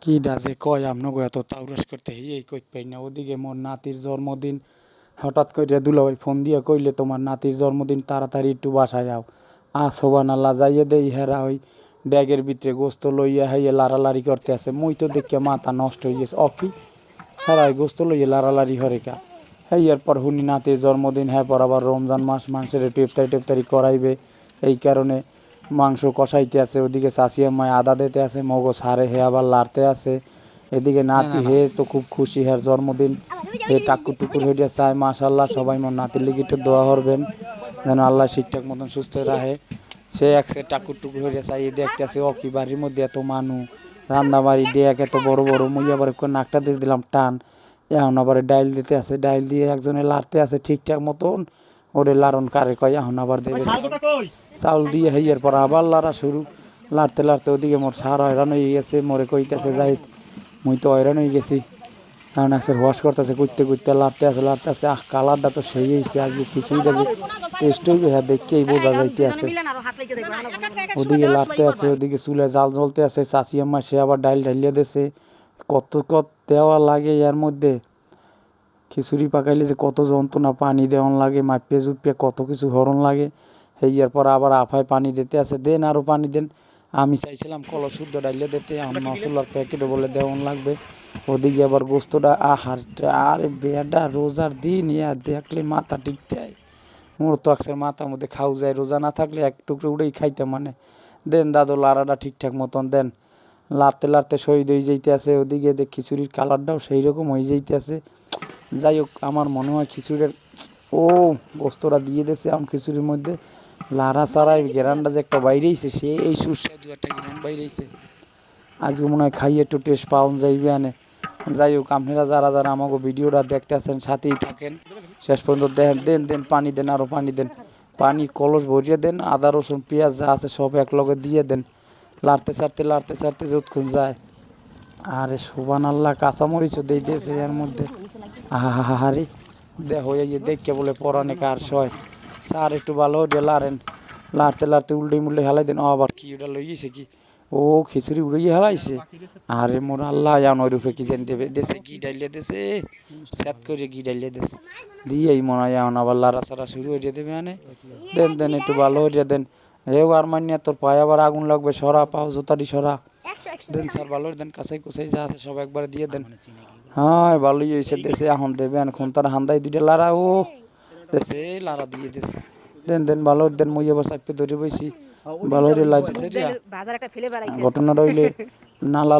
কি ডাজে কয় আমনগো এত তাউরাস করতে এই কইতে পারি না। ওদিকে মোর নাতির জন্মদিন, হঠাৎ করে দুলাভাই ফোন দিয়া কইলে তোমার নাতির জন্মদিন, তাড়াতাড়ি একটু বাসায় যাও। সোবান আল্লাহ যাইয়ে দেই, হেরা ওই ব্যাগের ভিতরে গোস্ত লইয়া হাইয়ে লাড়ালাড়ি করতে আছে। মুই তো দেখিয়া মাথা নষ্ট হয়ে গেছে। অকি হেরা ওই গোস্ত লইয়া লাড়ালাড়ি হরেকা। হ্যাঁ, এরপর হুনি নাতির জন্মদিন, হ্যাঁ পর আবার রমজান মাস, মানুষের একটু ইফতারি টেফতারি করাইবে, এই কারণে মাংস কষাইতে আছে। ওদিকে চাষিয়া মায় আদা দিতে আছে, মগজ হারে হে আবার লাড়তে আছে। এদিকে নাতি হে তো খুব খুশি, হ্যার জন্মদিন, হে টাকুর টুকুর হইয়া চায়। মাশাল্লাহ, সবাই মোর নাতির লিগে একটু দোয়া করবেন যেন আল্লাহ ঠিকঠাক মতন সুস্থ রাখে। সে একসে টাকুর টুকুর হইয়া চাই দেখতে আছে। অকি বাড়ির মধ্যে এত মানুষ, রান্না বাড়ি ডেক এত বড় বড়, মুই আবার একটু নাকটা দিয়ে দিলাম টান। এখন আবার ডাইল দিতে আছে, ডাইল দিয়ে একজনে লাড়তে আছে ঠিকঠাক মতন। ওরে লাড়ন কারে কয়, এখন আবার দেবে চাউল দিয়ে হইয়ার পর আবার লাড়া শুরু। লাড়তে লাড়তে ওদিকে মোর সার হয়রান হয়ে গেছে। মোরে কইতেছে যাই, মুই তো হয়রান হয়ে গেছি। এখন একসাথে ওয়াশ করতেছে, কুইতে কুইতে লাড়তে আছে লাড়তে আছে। কালারটা তো সেই হয়েছে, আজকে খিচুড়িটা যে টেস্ট হইবে হ্যাঁ দেখকেই বোঝা যাইতে আছে। ওদিকে লাড়তে আছে, ওদিকে চুলে জাল জ্বলতে আছে। চাচি আম্মা সে আবার ডাইল ঢালিয়ে দিছে। কত কত দেওয়া লাগে এর মধ্যে। খিচুড়ি পাকাইলে যে কত যন্ত্রণা, পানি দেওয়ান লাগে, মাপিয়ে জুপিয়ে কত কিছু হরণ লাগে। হেয়ার পর আবার আফায় পানি দিতে আছে, দেন আরও পানি দেন। আমি চাইছিলাম কল শুদ্ধ ডাইলে দিতে, মশলার প্যাকেটও বলে দেওয়ান লাগবে। ওদিকে আবার গোস্তটা আহার, আরে বেডা রোজার দিন ইয়া দেখলে মাথা টিকতে হয়। মোর তো আকসের মাথার মধ্যে খাও যায়, রোজা না থাকলে এক টুকরো উড়েই খাইতে মানে। দেন দাদু লাড়াটা ঠিকঠাক মতন দেন। লাড়তে লাড়তে শহীদ হয়ে যাইতে আছে। ওদিকে যে খিচুড়ির কালারটাও সেই রকম হয়ে যাইতে আছে। যাই হোক, আমার মনে হয় খিচুড়ির গোস্তটা দিয়ে দিয়েছে এখন খিচুড়ির মধ্যে। লাড়া ছাড়াই গেরানটা যে একটা বাইরেছে, সে এই সুস্বাদু একটা গেরান বাইরেছে। আজকে মনে হয় খাইয়ে একটু টেস্ট পাওয়া যাইবে আনে। যাই হোক, আপনারা যারা যারা আমাকে ভিডিওটা দেখতে আছেন সাথেই থাকেন শেষ পর্যন্ত দেখেন। দেন দেন পানি দেন, আরও পানি দেন, পানি কলস ভরিয়ে দেন। আদা রসুন পেঁয়াজ যা আছে সব এক লগে দিয়ে দেন। লাড়তে ছাড়তে যতক্ষণ যায়। আরে সুবান আল্লাহ, কাঁচামরিচও দিয়ে দিয়েছে এর মধ্যে। আহারে দেখো, এই যে দেখকে বলে পরানে কার সয়। স্যার একটু ভালো হয়ে লাড়েন। লাড়তে লাড়তে উল্টে মুল্টে হেলাই দেন। আবার কি ওটা লইয়েছে কি, খিচুড়ি উড়িয়ে হেলাইছে। আরে মোর আল্লাহ, জান ওই রূপে কি জানি দেবে দেশে ঘি ডাইলে দেশে, স্যাত করে ঘি ডাইলে দেশে দিয়েই মনে হয় এখন আবার লাড়া ছাড়া শুরু হয়ে দেবে। মানে দেন দেন একটু ভালো হয়ে দেন। আর মানিয়া তোর পায়ে আবার আগুন লাগবে, সরা পাও জোতাটি সরা। দেন স্যার ভালো দেন, কাছাই কুছাই যা আছে সব একবার দিয়ে দেন। হ্যাঁ ভালোই হয়েছে দেশে, এখন দেবে এখন তার হান্দাই দুইটা লাড়া দেশে লাড়া দিয়ে দেশ। দেন দেন ভালো দেন, মই আবার চাপে ধরে বইছি ভালো হয়ে লাইটেছে। ঘটনা রইলে নালা